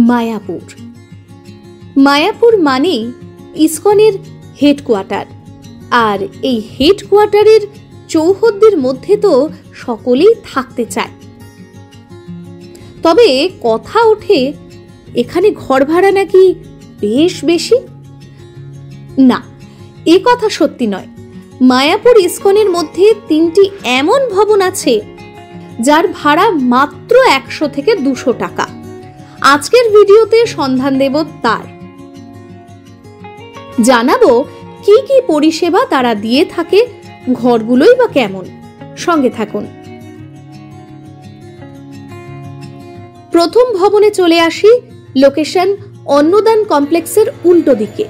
মায়াপুর। মায়াপুর মানেই ইসকনের হেডকোয়ার্টার, আর এই হেডকোয়ার্টারের চৌহদ্দির মধ্যে তো সকলেই থাকতে চায়। তবে কথা ওঠে এখানে ঘর ভাড়া নাকি বেশ বেশি। না, এ কথা সত্যি নয়। মায়াপুর ইসকনের মধ্যে 3টি এমন ভবন আছে যার ভাড়া মাত্র 100 থেকে 200 টাকা। আজকের ভিডিওতে সন্ধান দেব তার। জানাবো কি কি পরিষেবা তারা দিয়ে থাকে, ঘরগুলোই বা কেমন। সঙ্গে থাকুন। প্রথম ভবনে চলে আসি। লোকেশন অন্নদান কমপ্লেক্সের উল্টো দিকে।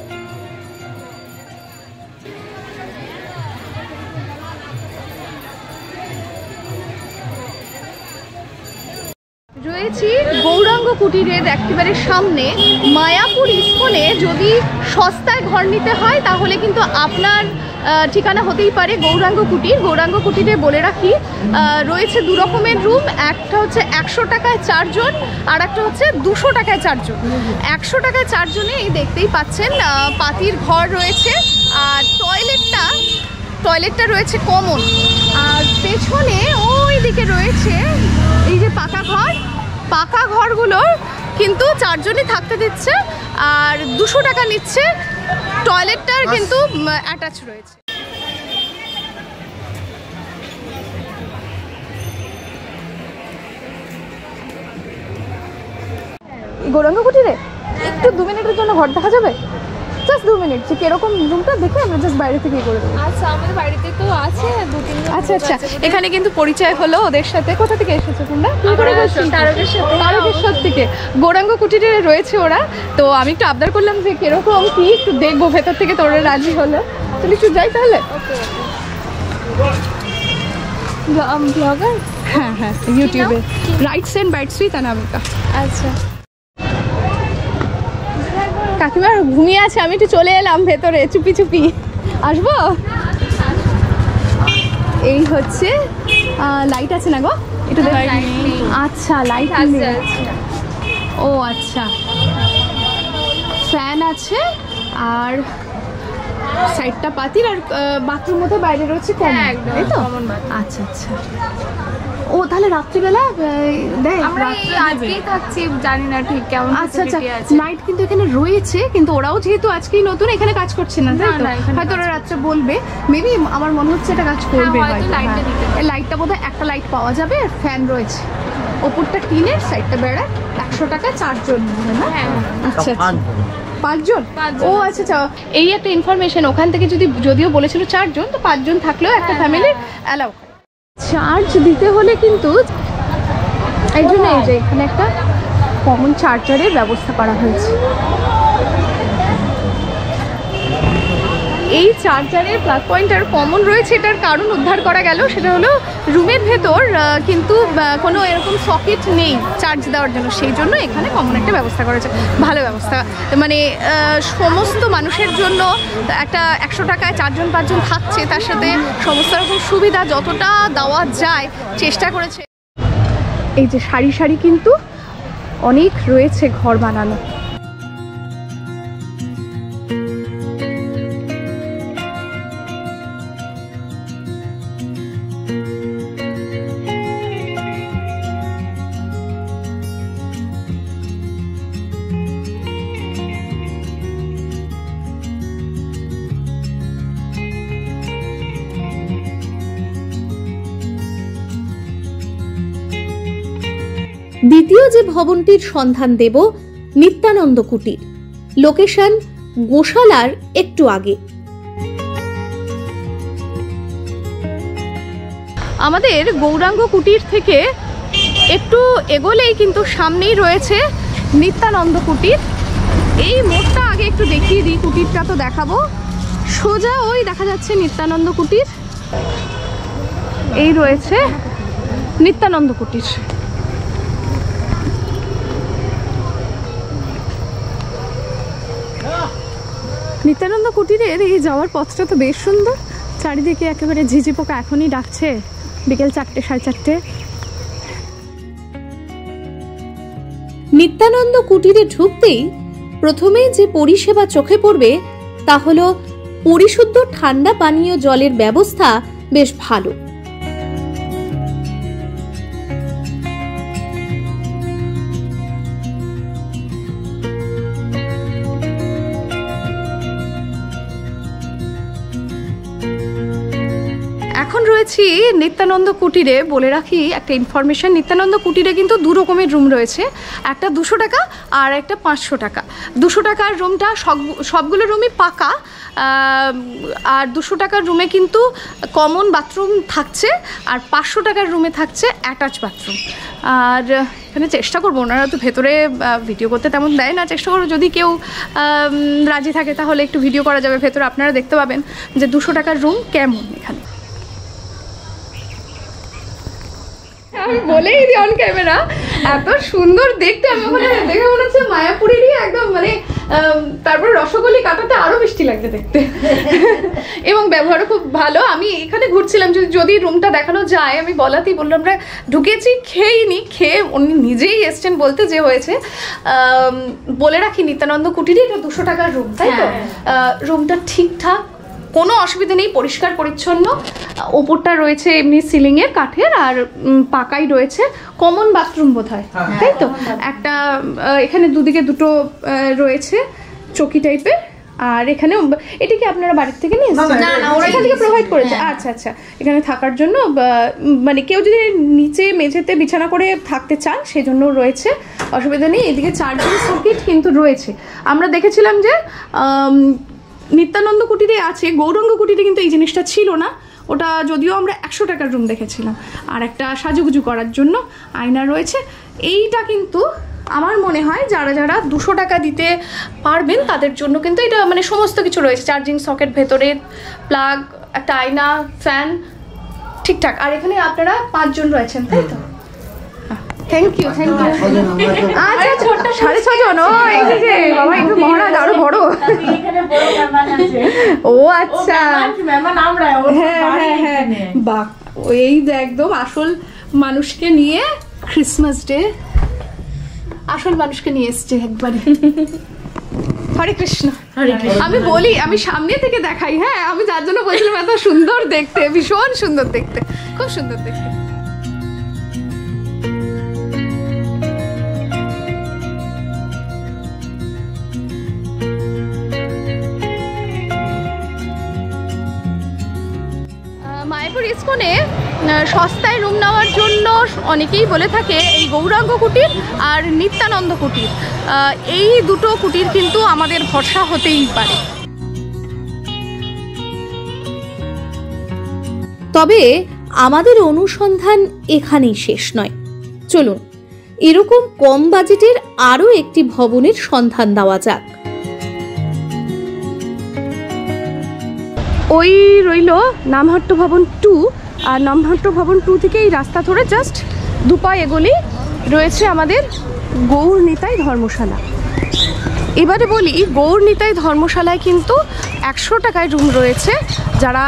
রয়েছি গৌরাঙ্গ কুটিরের একেবারে সামনে। মায়াপুর ইসকনে যদি সস্তায় ঘর নিতে হয় তাহলে কিন্তু আপনার ঠিকানা হতেই পারে গৌরাঙ্গ কুটির। গৌরাঙ্গ কুটিরে বলে রাখি রয়েছে 2 রকমের রুম। একটা হচ্ছে 100 টাকায় 4 জন, আর একটা হচ্ছে 200 টাকায় 4 জন। 100 টাকায় 4 জনে এই দেখতেই পাচ্ছেন পাতির ঘর রয়েছে, আর টয়লেটটা রয়েছে কমন। আর পেছনে ওই দিকে রয়েছে এই যে পাকা ঘর। পাকা ঘরগুলোর কিন্তু 4 জনই থাকতে দিচ্ছে, আর 200 টাকা নিচ্ছে। টয়লেটটার কিন্তু অ্যাটাচ রয়েছে। গৌরাঙ্গ কুটিরে একটু 2 মিনিটের জন্য ঘর দেখা যাবে? Just 2 minute. যে কিরকম রুমটা দেখে আমরা জাস্ট বাইরে থেকে করে দেবো। আচ্ছা, আমাদের বাড়িতে তো আছে 2-3 জন। আচ্ছা আচ্ছা, এখানে কিন্তু পরিচয় হলো ওদের সাথে। কোথা থেকে এসেছো তোমরা? তারকেশ্বর থেকে। গৌরাঙ্গ কুটিরে রয়েছে ওরা। তো আমি একটু আবদার করলাম যে কিরকম কি একটু দেখবো ভেতর থেকে, তো ওরা রাজি হলো। তাহলে একটু যাই তাহলে। ব্লগার? হ্যাঁ হ্যাঁ, ইউটিউবে রাইটস এন্ড বাইটস উইথ অনামিকা। আচ্ছা, কাকিমা ঘুমিয়ে আছে, আমি একটু চলে এলাম ভেতরে চুপি চুপি। আসবো? এই হচ্ছে লাইট আছে না গো? একটু দেখ। আচ্ছা, লাইট আছে। ও আচ্ছা, ফ্যান আছে, আর সাইডটা পাতির, আর বাথরুম মধ্যে বাইরে রয়েছে কমন, তাই তো? আচ্ছা আচ্ছা। ও তাহলে রাত্রিবেলা দেয়? আমরা আজকেই থাকছি, জানি না ঠিক কেমন। আচ্ছা আচ্ছা, লাইট কিন্তু এখানে রয়েছে, কিন্তু ওরাও যেহেতু আজকেই নতুন এখানে কাজ করছে না, তাই তো? হয়তো ওরা রাত্রে বলবে, মেবি আমার মনে হচ্ছে এটা কাজ করবে। লাইটটা বোধহয় একটা লাইট পাওয়া যাবে, আর ফ্যান রয়েছে। ওপরটা টিনের, সাইডটা বেড়া। 100 টাকা 4 জন। আচ্ছা 5 জন। ও আচ্ছা আচ্ছা, এই একটা ইনফরমেশন। ওখান থেকে যদিও বলেছিল 4 জন, তো 5 জন থাকলেও একটা ফ্যামিলির অ্যালাউ। চার্জ দিতে হলে কিন্তু এই জন্য এই যে এখানে একটা কমন চার্জারের ব্যবস্থা করা হয়েছে। এই চার্জারের প্লাগ পয়েন্টার কমন রয়েছে। এটার কারণ উদ্ধার করা গেল, সেটা হলো রুমের ভেতর কিন্তু কোনো এরকম সকেট নেই চার্জ দেওয়ার জন্য, সেই জন্য এখানে কমন একটা ব্যবস্থা করেছে। ভালো ব্যবস্থা, মানে সমস্ত মানুষের জন্য একটা 100 টাকায় 4 জন 5 জন থাকছে, তার সাথে সমস্ত রকম সুবিধা যতটা দেওয়া যায় চেষ্টা করেছে। এই যে সারি সারি কিন্তু অনেক রয়েছে ঘর বানানো। দ্বিতীয় যে ভবনটির সন্ধান দেব, নিত্যানন্দ কুটির। লোকেশন গোশালার একটু আগে। আমাদের গৌরাঙ্গ কুটির থেকে একটু এগোলেই কিন্তু সামনেই রয়েছে নিত্যানন্দ কুটির। এই মোড়টা আগে একটু দেখিয়ে দিই, কুটিরটা তো দেখাবো। সোজা ওই দেখা যাচ্ছে নিত্যানন্দ কুটির। এই রয়েছে নিত্যানন্দ কুটির। নিত্যানন্দ কুটিরের এই যাওয়ার পথটা তো বেশ সুন্দর। চারিদিকে একেবারে ঝিঝি পোকা এখনই ডাকছে, বিকেল 4টে 4:30। নিত্যানন্দ কুটিরে ঢুকতেই প্রথমেই যে পরিষেবা চোখে পড়বে তা হলো পরিশুদ্ধ ঠান্ডা পানীয় জলের ব্যবস্থা বেশ ভালো। এখন রয়েছি নিত্যানন্দ কুটিরে। বলে রাখি একটা ইনফরমেশন, নিত্যানন্দ কুটিরে কিন্তু দু রকমের রুম রয়েছে, একটা 200 টাকা আর একটা 500 টাকা। 200 টাকার রুমটা সবগুলো রুমই পাকা, আর 200 টাকার রুমে কিন্তু কমন বাথরুম থাকছে, আর 500 টাকার রুমে থাকছে অ্যাটাচ বাথরুম। আর এখানে চেষ্টা করবো, ওনারা তো ভেতরে ভিডিও করতে তেমন দেয় না, চেষ্টা করবো যদি কেউ রাজি থাকে তাহলে একটু ভিডিও করা যাবে ভেতরে, আপনারা দেখতে পাবেন যে 200 টাকার রুম কেমন। এখানে আমি বলেই দিই অন ক্যামেরা, এত সুন্দর দেখতে, আমি ওখানে দেখে মনে হচ্ছে মায়াপুরেরই একদম, মানে তারপরে রসগোল্লা কাটাতে আরো মিষ্টি লাগছে দেখতে এবং ব্যবহারও খুব ভালো। আমি এখানে ঘুরছিলাম, যদি রুমটা দেখানো যায়, আমি বলাতেই বললাম আমরা ঢুকেছি, খেয়ে উনি নিজেই এসছেন বলতে যে হয়েছে। বলে রাখি নিত্যানন্দ কুটিরে এটা 200 টাকার রুম, তাই তো? রুমটা ঠিকঠাক, কোনো অসুবিধা নেই, পরিষ্কার পরিচ্ছন্ন। ওপরটা রয়েছে এমনি সিলিংয়ের কাঠের, আর পাকাই রয়েছে। কমন বাথরুম বোধ হয়, তাই তো? একটা এখানে দুদিকে দুটো রয়েছে চৌকি টাইপের, আর এখানে এটা কি আপনারা বাড়ির থেকে নিয়ে এসেছেন? না, ওরা এখান থেকে প্রোভাইড করেছে। আচ্ছা আচ্ছা, এখানে থাকার জন্য মানে কেউ যদি নিচে মেঝেতে বিছানা করে থাকতে চান সেজন্য রয়েছে, অসুবিধা নেই। এদিকে চার্জিং সকেট কিন্তু রয়েছে। আমরা দেখেছিলাম যে নিত্যানন্দ কুটিরে আছে, গৌরাঙ্গ কুটিরে কিন্তু এই জিনিসটা ছিল না। ওটা যদিও আমরা 100 টাকার রুম দেখেছিলাম। আর একটা সাজুগুজু করার জন্য আয়না রয়েছে। এইটা কিন্তু আমার মনে হয় যারা যারা 200 টাকা দিতে পারবেন তাদের জন্য কিন্তু এটা মানে সমস্ত কিছু রয়েছে, চার্জিং সকেট, ভেতরে প্লাগ, একটা আয়না, ফ্যান, ঠিকঠাক। আর এখানে আপনারা 5 জন রয়েছেন, তাই তো? Thank you. আচ্ছা, ছোট্ট 6.5 জন। ও এই যে বাবা, একটু মহারাজ আরো বড়। ও আচ্ছা, হ্যাঁ, বাহ, এই একদম আসল মানুষকে নিয়ে, ক্রিসমাস ডে আসল মানুষকে নিয়ে এসছে একবারে। হরে কৃষ্ণ। আমি বলি, আমি সামনে থেকে দেখাই, হ্যাঁ, আমি যার জন্য বলছিলাম এত সুন্দর দেখতে, ভীষণ সুন্দর দেখতে, খুব সুন্দর দেখতে। মায়াপুর ইস্কনে সস্তায় রুম নেওয়ার জন্য অনেকেই বলে থাকে এই গৌরাঙ্গ কুটির আর নিত্যানন্দ কুটির, এই দুটো কুটির কিন্তু আমাদের ভরসা হতেই পারে। তবে আমাদের অনুসন্ধান এখানেই শেষ নয়। চলুন এরকম কম বাজেটের আরো একটি ভবনের সন্ধান দেওয়া যাক। ওই রইল নামহট্ট ভবন 2, আর নামহট্ট ভবন 2 থেকে এই রাস্তা ধরে জাস্ট 2 পা এগোলেই রয়েছে আমাদের গৌর নিতাই ধর্মশালা। এবারে বলি, গৌর নিতাই ধর্মশালায় কিন্তু 100 টাকায় রুম রয়েছে। যারা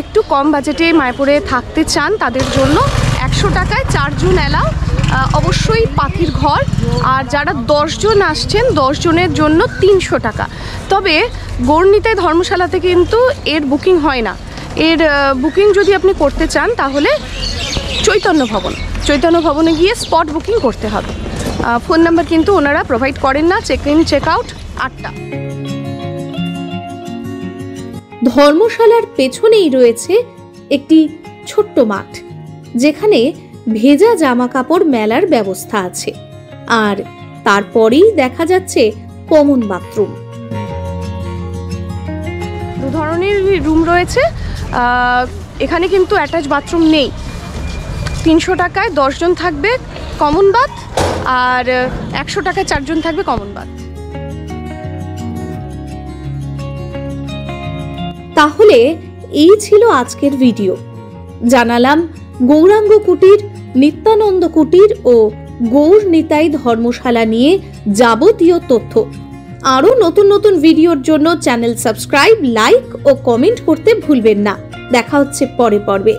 একটু কম বাজেটে মায়াপুরে থাকতে চান তাদের জন্য 100 টাকায় 4 জন এলাও, অবশ্যই পাখির ঘর। আর যারা 10 জন আসছেন 10 জনের জন্য 300 টাকা। তবে গৌর নিতাই ধর্মশালাতে কিন্তু এর বুকিং হয় না। এর বুকিং যদি আপনি করতে চান তাহলে চৈতন্য ভবনে গিয়ে স্পট বুকিং করতে হবে। ফোন নাম্বার কিন্তু ওনারা প্রোভাইড করেন না। চেক ইন চেক আউট 8টা। ধর্মশালার পেছনেই রয়েছে একটি ছোট্ট মাঠ, যেখানে ভেজা জামা কাপড় মেলার ব্যবস্থা আছে, আর তারপরেই দেখা যাচ্ছে কমন বাথরুম। দু ধরনের রুম রয়েছে, এখানে কিন্তু অ্যাটাচ বাথরুম নেই। 300 টাকায় 10 জন থাকবে কমন বাথ, আর 100 টাকায় 4 জন থাকবে কমন বাথ। তাহলে এই ছিল আজকের ভিডিও। জানালাম গৌরাঙ্গ কুটির, নিত্যানন্দ কুটির ও গৌর নিতাই ধর্মশালা নিয়ে যাবতীয় তথ্য। আরও নতুন নতুন ভিডিওর জন্য চ্যানেল সাবস্ক্রাইব, লাইক ও কমেন্ট করতে ভুলবেন না। দেখা হচ্ছে পরের পর্বে।